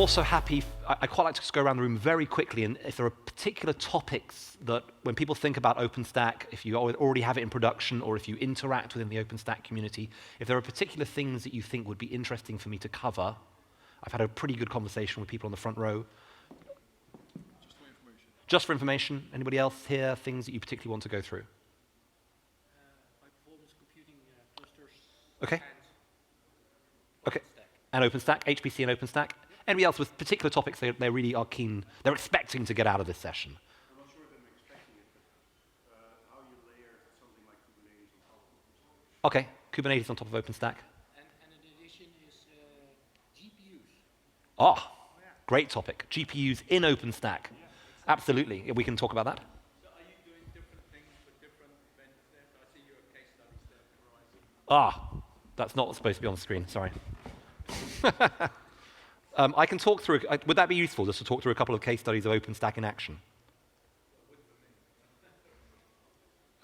also happy, I quite like to just go around the room very quickly, and if there are particular topics that when people think about OpenStack, if you already have it in production or if you interact within the OpenStack community, if there are particular things that you think would be interesting for me to cover, I've had a pretty good conversation with people on the front row. Just for information. Just for information. Anybody else here, things that you particularly want to go through? High-performance computing clusters. Okay. Okay. And OpenStack, HPC and OpenStack. Anybody else with particular topics they really are keen, they're expecting to get out of this session? I'm not sure if I'm expecting it, but how you layer something like Kubernetes on top of OpenStack. Okay, Kubernetes on top of OpenStack. And in addition is GPUs. Ah, great topic. GPUs in OpenStack. Absolutely, we can talk about that. So are you doing different things for different vendors there? So I see your case studies there at Horizon. That's not what's supposed to be on the screen, sorry. I can talk through, would that be useful, just to talk through a couple of case studies of OpenStack in action?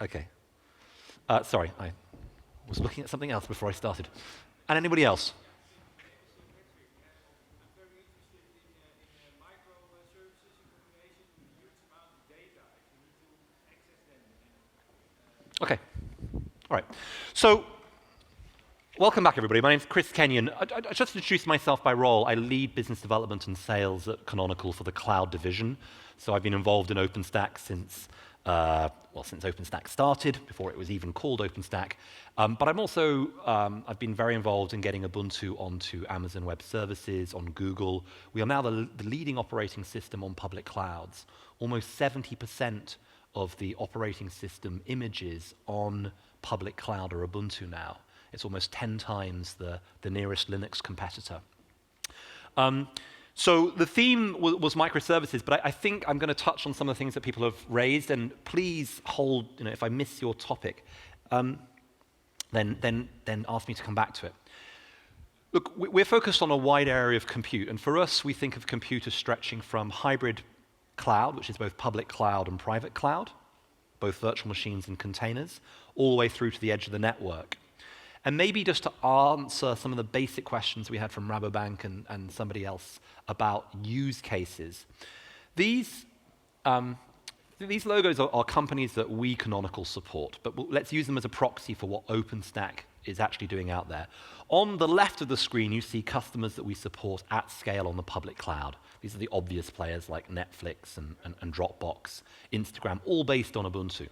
Okay. Sorry, I was looking at something else before I started. And anybody else? I'm very interested in microservices in combination with huge amount of data. If you need to access them. Okay. All right. So, welcome back, everybody. My name's Chris Kenyon. I just introduced myself by role. I lead business development and sales at Canonical for the cloud division. So I've been involved in OpenStack since OpenStack started, before it was even called OpenStack. But I'm also, I've been very involved in getting Ubuntu onto Amazon Web Services, on Google. We are now the leading operating system on public clouds. Almost 70% of the operating system images on public cloud are Ubuntu now. It's almost 10 times the nearest Linux competitor. So the theme was microservices, but I think I'm going to touch on some of the things that people have raised, and please hold, if I miss your topic, then ask me to come back to it. Look, we're focused on a wide area of compute, and for us, we think of compute as stretching from hybrid cloud, which is both public cloud and private cloud, both virtual machines and containers, all the way through to the edge of the network. And maybe just to answer some of the basic questions we had from Rabobank and somebody else about use cases. These logos are companies that we Canonical support, but let's use them as a proxy for what OpenStack is actually doing out there. On the left of the screen, you see customers that we support at scale on the public cloud. These are the obvious players like Netflix and Dropbox, Instagram, all based on Ubuntu.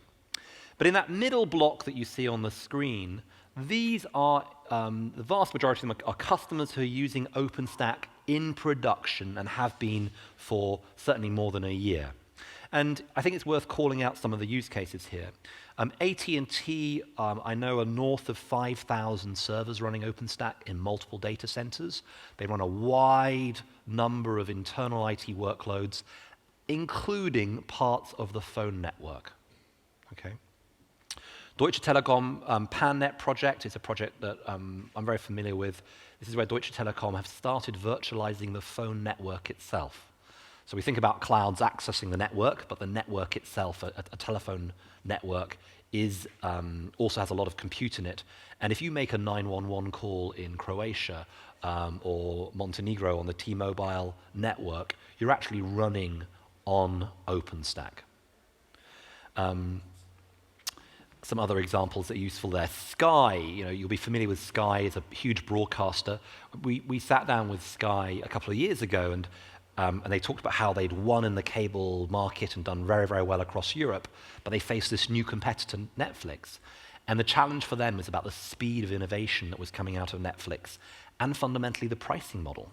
But in that middle block that you see on the screen, these are, the vast majority of them are customers who are using OpenStack in production and have been for certainly more than a year. And I think it's worth calling out some of the use cases here. AT&T, I know, are north of 5,000 servers running OpenStack in multiple data centers. They run a wide number of internal IT workloads, including parts of the phone network. Okay. Deutsche Telekom PanNet project is a project that I'm very familiar with. This is where Deutsche Telekom have started virtualizing the phone network itself. So we think about clouds accessing the network, but the network itself, a telephone network, also has a lot of compute in it. And if you make a 911 call in Croatia or Montenegro on the T-Mobile network, you're actually running on OpenStack. Some other examples that are useful there. Sky, you'll be familiar with Sky as a huge broadcaster. We sat down with Sky a couple of years ago, and they talked about how they'd won in the cable market and done very, very well across Europe, but they faced this new competitor, Netflix. And the challenge for them was about the speed of innovation that was coming out of Netflix and fundamentally the pricing model.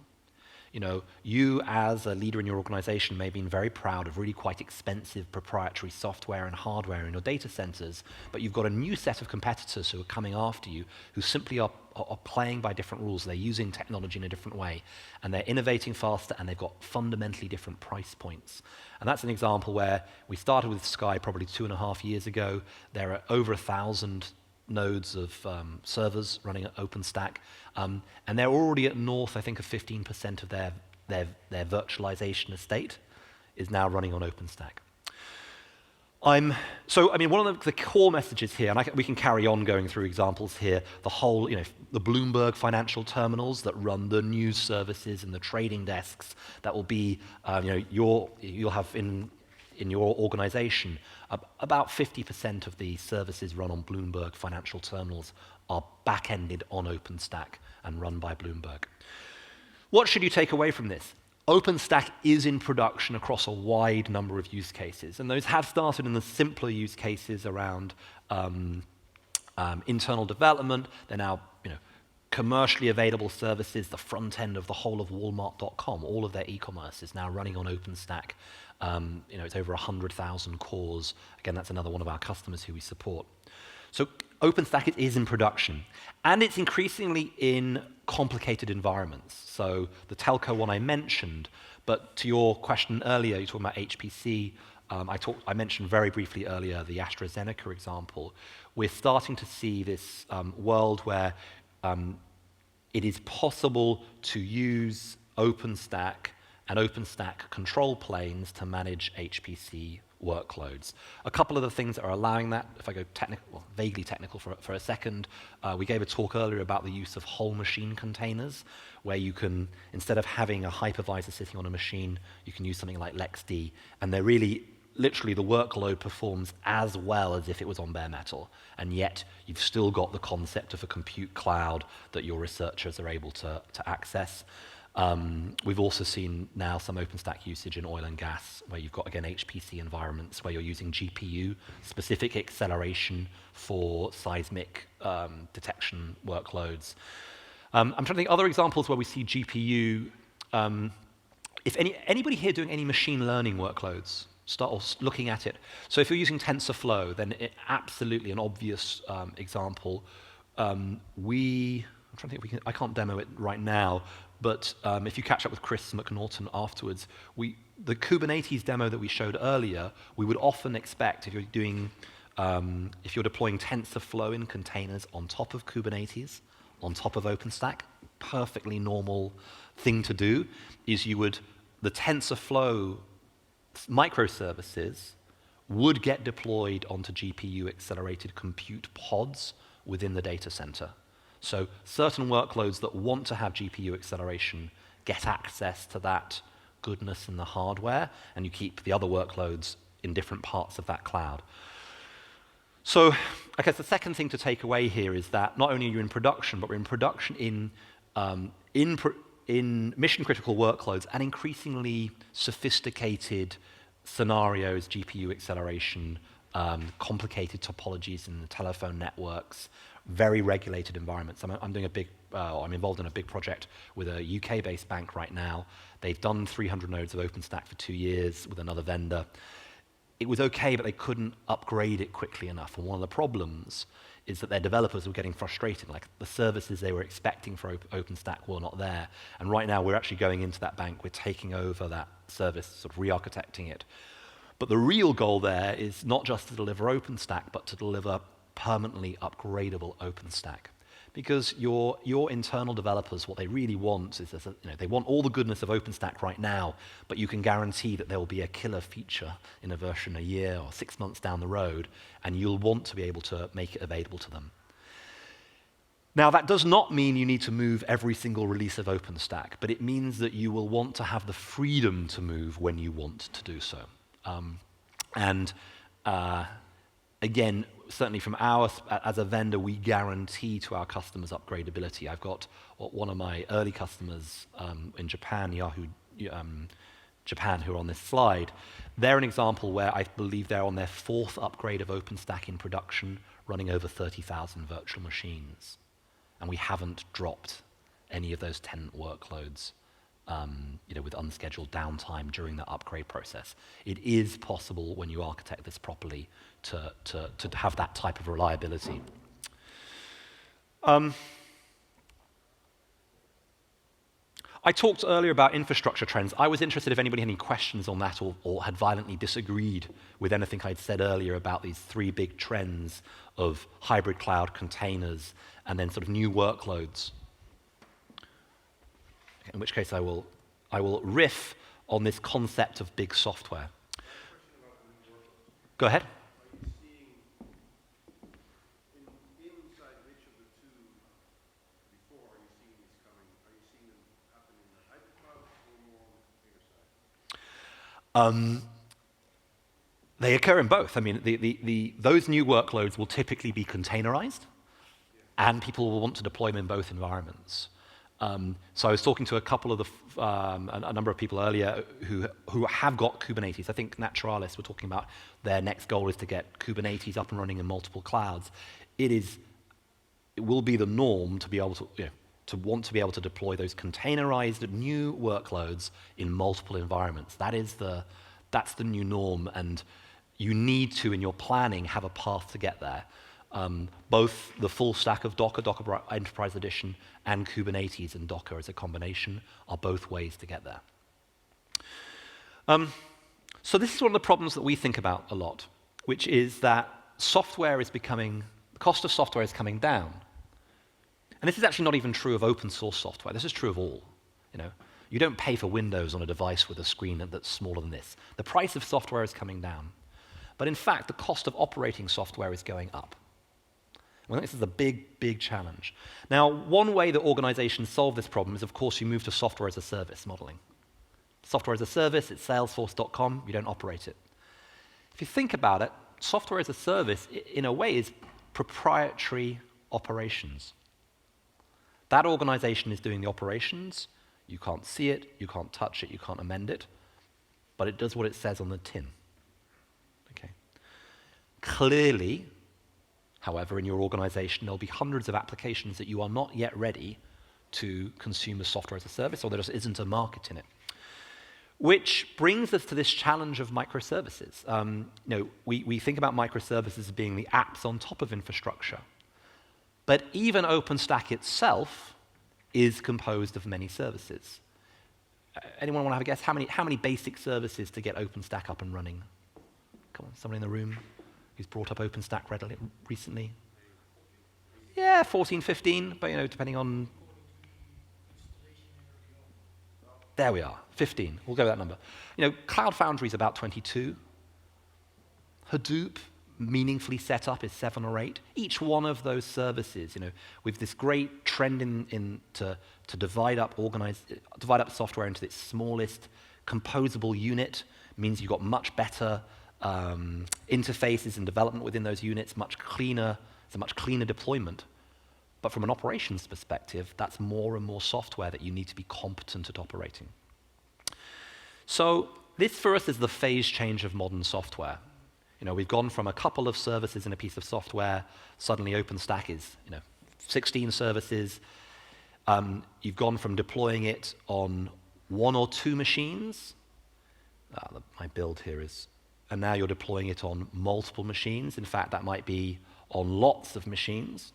You as a leader in your organization may have been very proud of really quite expensive proprietary software and hardware in your data centers, but you've got a new set of competitors who are coming after you, who simply are playing by different rules. They're using technology in a different way, and they're innovating faster, and they've got fundamentally different price points. And that's an example where we started with Sky probably 2.5 years ago. There are over 1,000 nodes of servers running at OpenStack, and they're already at north, I think, of 15% of their virtualization estate is now running on OpenStack. So, I mean, one of the core messages here, and we can carry on going through examples here, the whole, the Bloomberg financial terminals that run the news services and the trading desks that will be, you'll have in your organization, about 50% of the services run on Bloomberg financial terminals are back-ended on OpenStack and run by Bloomberg. What should you take away from this? OpenStack is in production across a wide number of use cases, and those have started in the simpler use cases around internal development. They're now, commercially available services, the front end of the whole of Walmart.com, all of their e-commerce is now running on OpenStack. It's over 100,000 cores. Again, that's another one of our customers who we support. So OpenStack is in production, and it's increasingly in complicated environments. So the telco one I mentioned, but to your question earlier, you're talking about HPC. I mentioned very briefly earlier the AstraZeneca example. We're starting to see this world where it is possible to use OpenStack and OpenStack control planes to manage HPC workloads. A couple of the things that are allowing that, if I go vaguely technical for a second, we gave a talk earlier about the use of whole machine containers, where you can, instead of having a hypervisor sitting on a machine, you can use something like LexD, and they're really, literally the workload performs as well as if it was on bare metal, and yet you've still got the concept of a compute cloud that your researchers are able to access. We've also seen now some OpenStack usage in oil and gas, where you've got, again, HPC environments where you're using GPU-specific acceleration for seismic detection workloads. I'm trying to think other examples where we see GPU. If anybody here doing any machine learning workloads, start looking at it. So if you're using TensorFlow, then absolutely an obvious example. I'm trying to think I can't demo it right now, but if you catch up with Chris MacNaughton afterwards, the Kubernetes demo that we showed earlier, we would often expect if you're deploying TensorFlow in containers on top of Kubernetes, on top of OpenStack, perfectly normal thing to do is the TensorFlow microservices would get deployed onto GPU-accelerated compute pods within the data center. So certain workloads that want to have GPU acceleration get access to that goodness in the hardware, and you keep the other workloads in different parts of that cloud. So I guess the second thing to take away here is that not only are you in production, but we're in production in mission-critical workloads and increasingly sophisticated scenarios, GPU acceleration, complicated topologies in the telephone networks, very regulated environments. I'm involved in a big project with a UK-based bank right now. They've done 300 nodes of OpenStack for 2 years with another vendor. It was okay, but they couldn't upgrade it quickly enough. And one of the problems is that their developers were getting frustrated. Like the services they were expecting for OpenStack were not there. And right now we're actually going into that bank. We're taking over that service, sort of re-architecting it. But the real goal there is not just to deliver OpenStack, but to deliver permanently upgradable OpenStack. Because your internal developers, what they really want is, they want all the goodness of OpenStack right now, but you can guarantee that there will be a killer feature in a version a year or 6 months down the road, and you'll want to be able to make it available to them. Now, that does not mean you need to move every single release of OpenStack, but it means that you will want to have the freedom to move when you want to do so. Again, certainly from as a vendor, we guarantee to our customers upgradability. I've got one of my early customers in Japan, Yahoo Japan, who are on this slide. They're an example where I believe they're on their 4th upgrade of OpenStack in production, running over 30,000 virtual machines. And we haven't dropped any of those tenant workloads with unscheduled downtime during the upgrade process. It is possible when you architect this properly to have that type of reliability. I talked earlier about infrastructure trends. I was interested if anybody had any questions on that or had violently disagreed with anything I'd said earlier about these 3 big trends of hybrid cloud, containers, and then sort of new workloads. In which case I will riff on this concept of big software. Go ahead. They occur in both. I mean, those new workloads will typically be containerized, and people will want to deploy them in both environments. So I was talking to a couple of a number of people earlier who have got Kubernetes. I think Naturalis were talking about their next goal is to get Kubernetes up and running in multiple clouds. It will be the norm to be able to, to want to be able to deploy those containerized new workloads in multiple environments. That's the new norm, and you need to, in your planning, have a path to get there. Both the full stack of Docker Enterprise Edition, and Kubernetes and Docker as a combination are both ways to get there. So this is one of the problems that we think about a lot, which is that the cost of software is coming down. And this is actually not even true of open source software. This is true of all. You don't pay for Windows on a device with a screen that's smaller than this. The price of software is coming down. But in fact, the cost of operating software is going up. Well, this is a big, big challenge. Now, one way that organizations solve this problem is, of course, you move to software as a service modeling. Software as a service, it's salesforce.com, you don't operate it. If you think about it, software as a service, in a way, is proprietary operations. That organization is doing the operations. You can't see it, you can't touch it, you can't amend it, but it does what it says on the tin. Okay. Clearly, however, in your organization, there'll be hundreds of applications that you are not yet ready to consume as software as a service, or there just isn't a market in it. Which brings us to this challenge of microservices. We think about microservices as being the apps on top of infrastructure. But even OpenStack itself is composed of many services. Anyone want to have a guess? How many basic services to get OpenStack up and running? Come on, someone in the room who's brought up OpenStack recently? Yeah, 14, 15, but depending on... There we are, 15. We'll go with that number. Cloud Foundry is about 22. Hadoop, meaningfully set up, is 7 or 8. Each one of those services, with this great trend to divide up software into its smallest composable unit, means you've got much better interfaces and development within those units, much cleaner. It's a much cleaner deployment. But from an operations perspective, that's more and more software that you need to be competent at operating. So this, for us, is the phase change of modern software. We've gone from a couple of services in a piece of software. Suddenly, OpenStack is 16 services. You've gone from deploying it on 1 or 2 machines. My build here is... And now you're deploying it on multiple machines. In fact, that might be on lots of machines.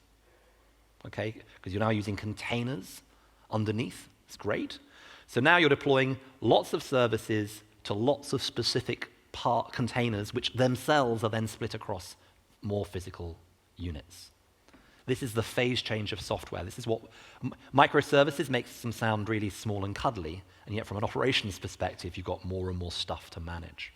Okay, because you're now using containers underneath. It's great. So now you're deploying lots of services to lots of specific containers, which themselves are then split across more physical units. This is the phase change of software. This is what microservices makes them sound really small and cuddly, and yet from an operations perspective, you've got more and more stuff to manage.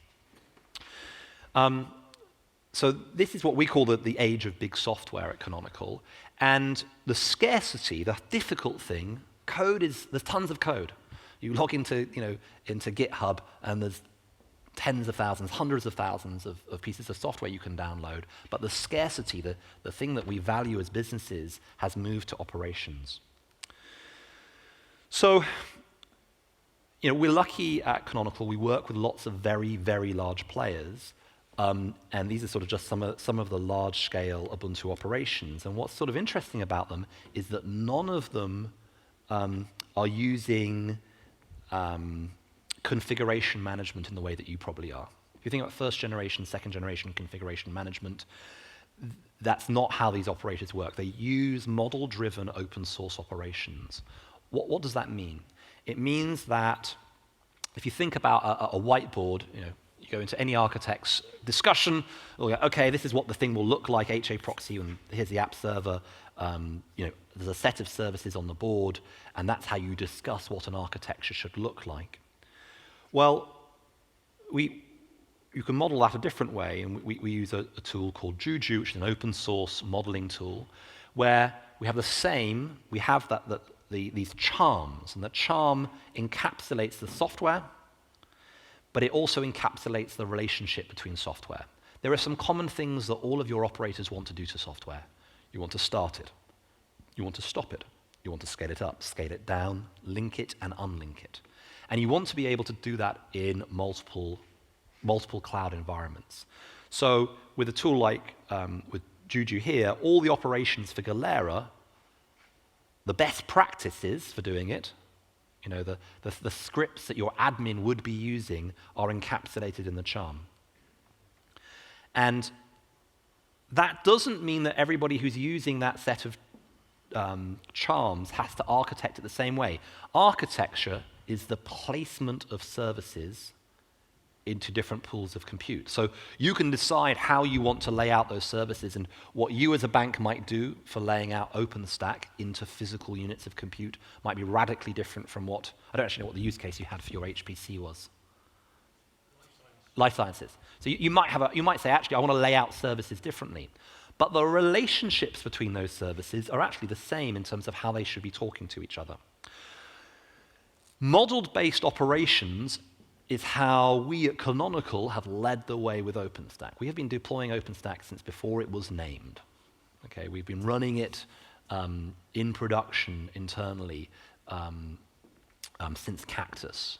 So this is what we call the age of big software at Canonical. And the scarcity, the difficult thing, there's tons of code. You log into GitHub, and there's tens of thousands, hundreds of thousands of pieces of software you can download. But the scarcity, the thing that we value as businesses, has moved to operations. So, we're lucky at Canonical. We work with lots of very, very large players. And these are sort of just some of the large-scale Ubuntu operations. And what's sort of interesting about them is that none of them are using configuration management in the way that you probably are. If you think about first-generation, second-generation configuration management, that's not how these operators work. They use model-driven open-source operations. What does that mean? It means that if you think about a whiteboard, you go into any architect's discussion, okay, this is what the thing will look like, HA proxy, and here's the app server. There's a set of services on the board, and that's how you discuss what an architecture should look like. Well, you can model that a different way, and we use a tool called Juju, which is an open source modeling tool, where we have these charms, and the charm encapsulates the software, but it also encapsulates the relationship between software. There are some common things that all of your operators want to do to software. You want to start it. You want to stop it. You want to scale it up, scale it down, link it, and unlink it. And you want to be able to do that in multiple cloud environments. So with a tool like with Juju here, all the operations for Galera, the best practices for doing it, you know, the scripts that your admin would be using are encapsulated in the charm. And that doesn't mean that everybody who's using that set of charms has to architect it the same way. Architecture is the placement of services into different pools of compute. So you can decide how you want to lay out those services, and what you as a bank might do for laying out OpenStack into physical units of compute might be radically different from what, I don't actually know what the use case you had for your HPC was. Life sciences. So you might say, actually, I want to lay out services differently. But the relationships between those services are actually the same in terms of how they should be talking to each other. Modeled-based operations is how we at Canonical have led the way with OpenStack. We have been deploying OpenStack since before it was named. Okay, we've been running it in production internally since Cactus.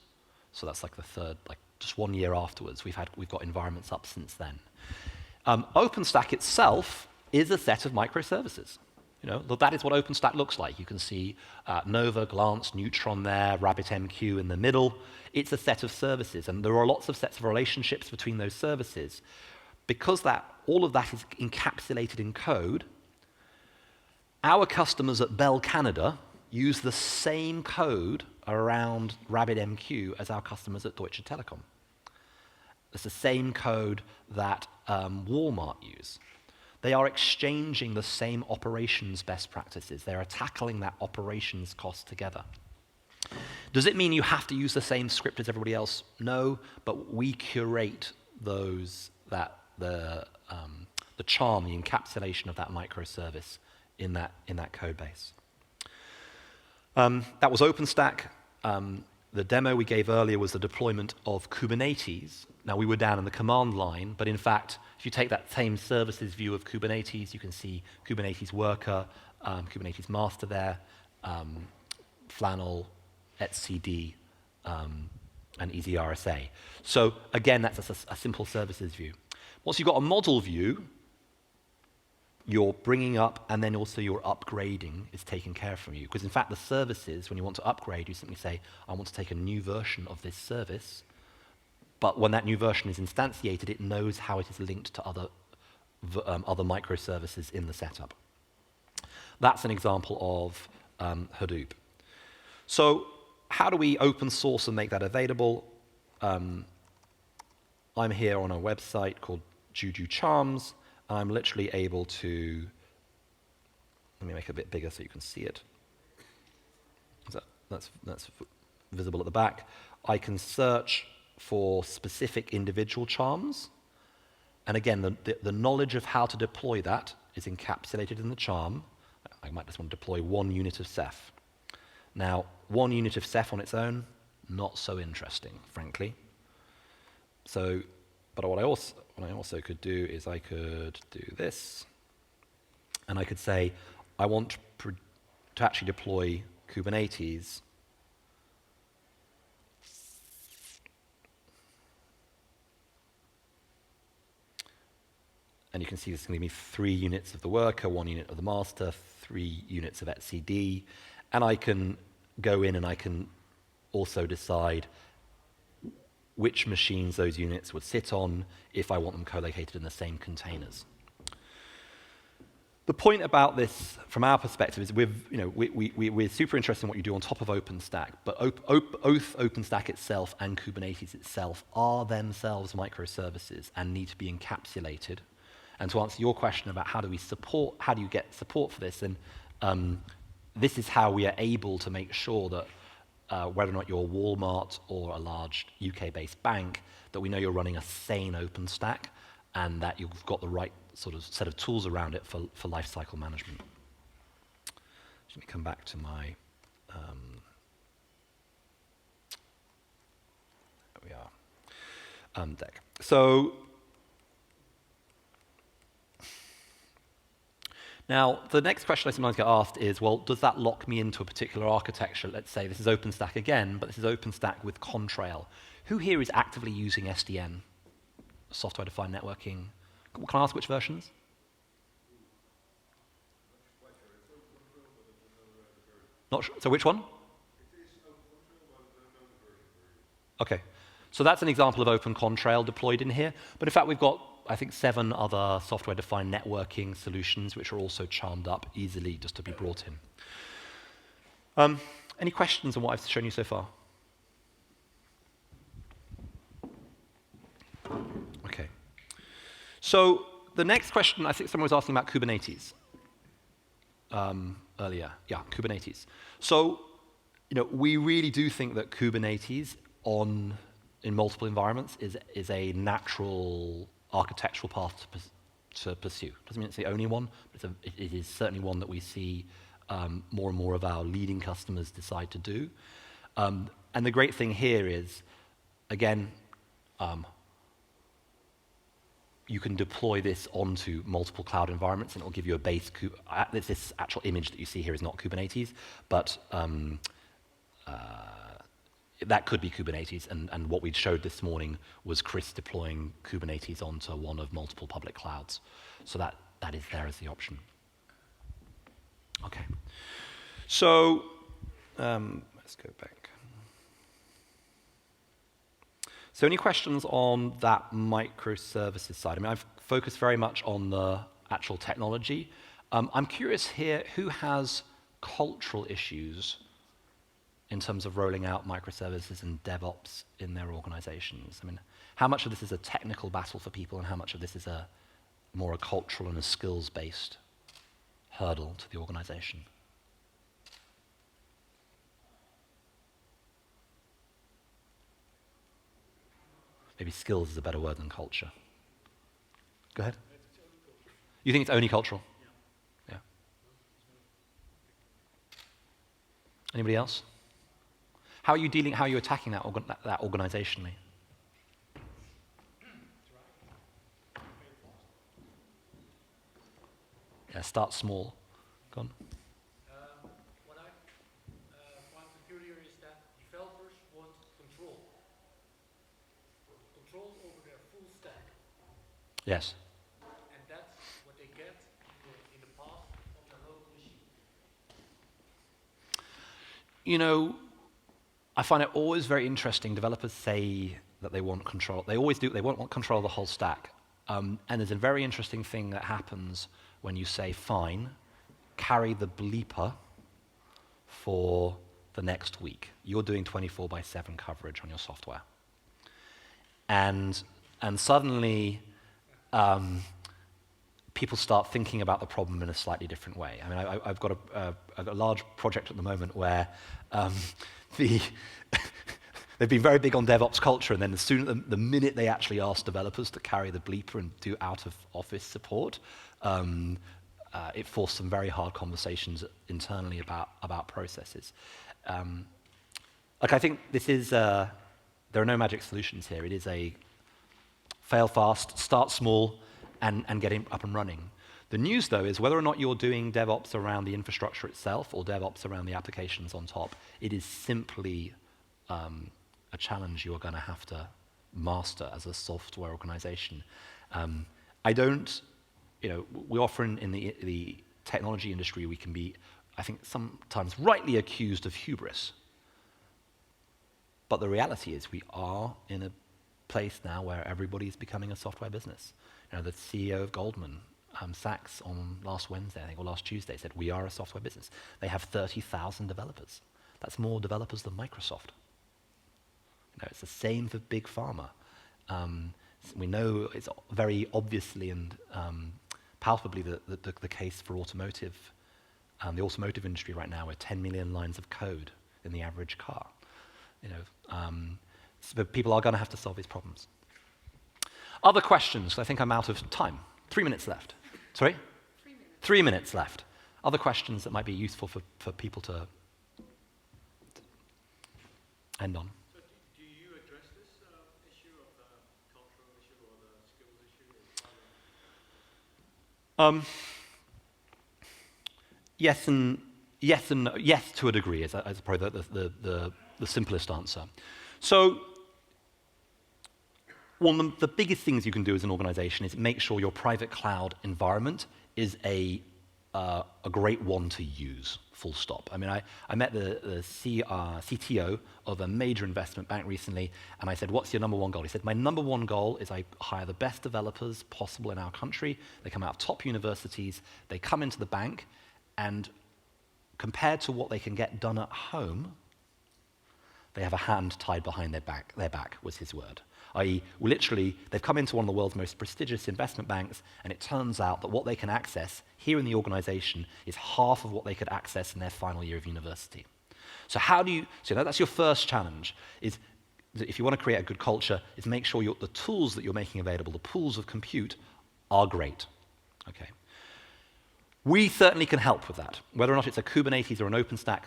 So that's like the third, like just 1 year afterwards. We've got environments up since then. OpenStack itself is a set of microservices. You know, that is what OpenStack looks like. You can see Nova, Glance, Neutron there, RabbitMQ in the middle. It's a set of services, and there are lots of sets of relationships between those services. Because all of that is encapsulated in code, our customers at Bell Canada use the same code around RabbitMQ as our customers at Deutsche Telekom. It's the same code that Walmart use. They are exchanging the same operations best practices. They are tackling that operations cost together. Does it mean you have to use the same script as everybody else? No, but we curate the charm, the encapsulation of that microservice in that code base. That was OpenStack. The demo we gave earlier was the deployment of Kubernetes. Now, we were down in the command line, but in fact, if you take that same services view of Kubernetes, you can see Kubernetes Worker, Kubernetes Master there, Flannel, etcd, and EasyRSA. So again, that's a simple services view. Once you've got a model view, you're bringing up, and then also your upgrading is taken care of from you. Because in fact, the services, when you want to upgrade, you simply say, I want to take a new version of this service. But when that new version is instantiated, it knows how it is linked to other microservices in the setup. That's an example of Hadoop. So how do we open source and make that available? I'm here on a website called Juju Charms. I'm literally able to, let me make it a bit bigger so you can see it. That's visible at the back. I can search for specific individual charms. And again, the knowledge of how to deploy that is encapsulated in the charm. I might just want to deploy 1 unit of Ceph. Now, 1 unit of Ceph on its own, not so interesting, frankly. So, but what I also could do is I could do this, and I could say, I want to actually deploy Kubernetes. And you can see this is going to be 3 units of the worker, 1 unit of the master, 3 units of etcd. And I can go in and I can also decide which machines those units would sit on if I want them co-located in the same containers. The point about this, from our perspective, is we're super interested in what you do on top of OpenStack, but both OpenStack itself and Kubernetes itself are themselves microservices and need to be encapsulated. And to answer your question about how do you get support for this, and this is how we are able to make sure that whether or not you're Walmart or a large UK-based bank, that we know you're running a sane OpenStack and that you've got the right sort of set of tools around it for lifecycle management. Let me come back to my, there we are. deck. So now, the next question I sometimes get asked is, well, does that lock me into a particular architecture? Let's say this is OpenStack again, but this is OpenStack with Contrail. Who here is actively using SDN, software-defined networking? Can I ask which versions? Not sure. So which one? Okay. So that's an example of Open Contrail deployed in here. But in fact, we've got, I think, 7 other software-defined networking solutions which are also charmed up easily just to be brought in. Any questions on what I've shown you so far? Okay. So the next question, I think someone was asking about Kubernetes earlier. Yeah, Kubernetes. So, we really do think that Kubernetes in multiple environments is a natural architectural path to pursue. Doesn't mean it's the only one, but it is certainly one that we see more and more of our leading customers decide to do. And the great thing here is, again, you can deploy this onto multiple cloud environments, and it will give you a base. This actual image that you see here is not Kubernetes, but that could be Kubernetes, and what we showed this morning was Chris deploying Kubernetes onto one of multiple public clouds. So that is there as the option. Okay. So let's go back. So any questions on that microservices side? I mean, I've focused very much on the actual technology. I'm curious here, who has cultural issues in terms of rolling out microservices and DevOps in their organizations? I mean, how much of this is a technical battle for people and how much of this is more a cultural and a skills-based hurdle to the organization? Maybe skills is a better word than culture. Go ahead. You think it's only cultural? Yeah. Anybody else? How are you attacking that organizationally? Yeah, start small. Go on. What I find peculiar is that developers want control over their full stack. Yes. And that's what they get in the past on their local machine. I find it always very interesting. Developers say that they want control. They always do. They want control of the whole stack. And there's a very interesting thing that happens when you say, fine, carry the bleeper for the next week. You're doing 24/7 coverage on your software. And suddenly, people start thinking about the problem in a slightly different way. I mean, I've got a large project at the moment where they've been very big on DevOps culture, and then the minute they actually ask developers to carry the bleeper and do out-of-office support, it forced some very hard conversations internally about processes. I think this is, there are no magic solutions here. It is a fail fast, start small, and get up and running. The news, though, is whether or not you're doing DevOps around the infrastructure itself or DevOps around the applications on top, it is simply a challenge you are going to have to master as a software organization. We often in the technology industry, we can be, I think, sometimes rightly accused of hubris. But the reality is we are in a place now where everybody is becoming a software business. The CEO of Goldman Sachs on last Wednesday, I think, or last Tuesday, said we are a software business. They have 30,000 developers. That's more developers than Microsoft. It's the same for big pharma. We know it's very obviously and palpably the case for automotive. The automotive industry right now, with 10 million lines of code in the average car. But people are going to have to solve these problems. Other questions? I think I'm out of time. 3 minutes left. Sorry? 3 minutes. 3 minutes left. Other questions that might be useful for people to end on? So do you address this issue of Yes to a degree is probably the simplest answer. So one of the biggest things you can do as an organization is make sure your private cloud environment is a great one to use, full stop. I mean, I met the CTO of a major investment bank recently, and I said, what's your number one goal? He said, my number one goal is I hire the best developers possible in our country. They come out of top universities. They come into the bank, and compared to what they can get done at home, they have a hand tied behind their back was his word. I.e., literally, they've come into one of the world's most prestigious investment banks, and it turns out that what they can access here in the organization is half of what they could access in their final year of university. So that's your first challenge, is that if you want to create a good culture, is make sure the tools that you're making available, the pools of compute, are great. Okay. We certainly can help with that. Whether or not it's a Kubernetes or an OpenStack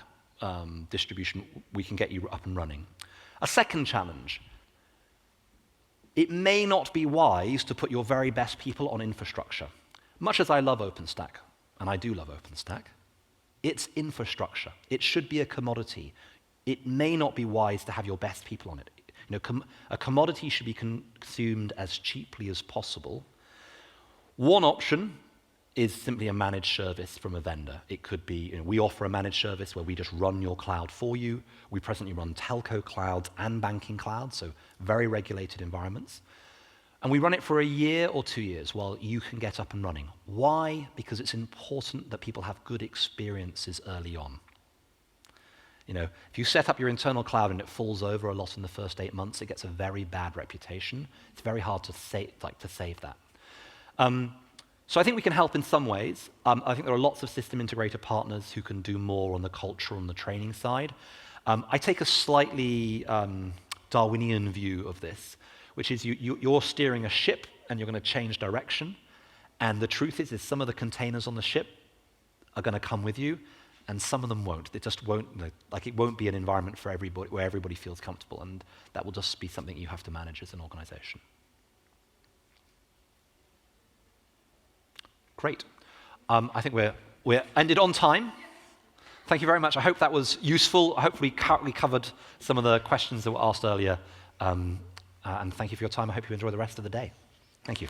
distribution, we can get you up and running. A second challenge, it may not be wise to put your very best people on infrastructure. Much as I love OpenStack, and I do love OpenStack, it's infrastructure. It should be a commodity. It may not be wise to have your best people on it. You know, a commodity should be consumed as cheaply as possible. One option is simply a managed service from a vendor. It could be, we offer a managed service where we just run your cloud for you. We presently run telco clouds and banking clouds, so very regulated environments. And we run it for a year or 2 years while you can get up and running. Why? Because it's important that people have good experiences early on. You know, if you set up your internal cloud and it falls over a lot in the first 8 months, it gets a very bad reputation. It's very hard to save that. So I think we can help in some ways. I think there are lots of system integrator partners who can do more on the culture and the training side. I take a slightly Darwinian view of this, which is you're steering a ship and you're going to change direction. And the truth is some of the containers on the ship are going to come with you, and some of them won't. It just won't, it won't be an environment for everybody where everybody feels comfortable, and that will just be something you have to manage as an organization. Great. I think we're ended on time. Thank you very much. I hope that was useful. I hope we covered some of the questions that were asked earlier. And thank you for your time. I hope you enjoy the rest of the day. Thank you.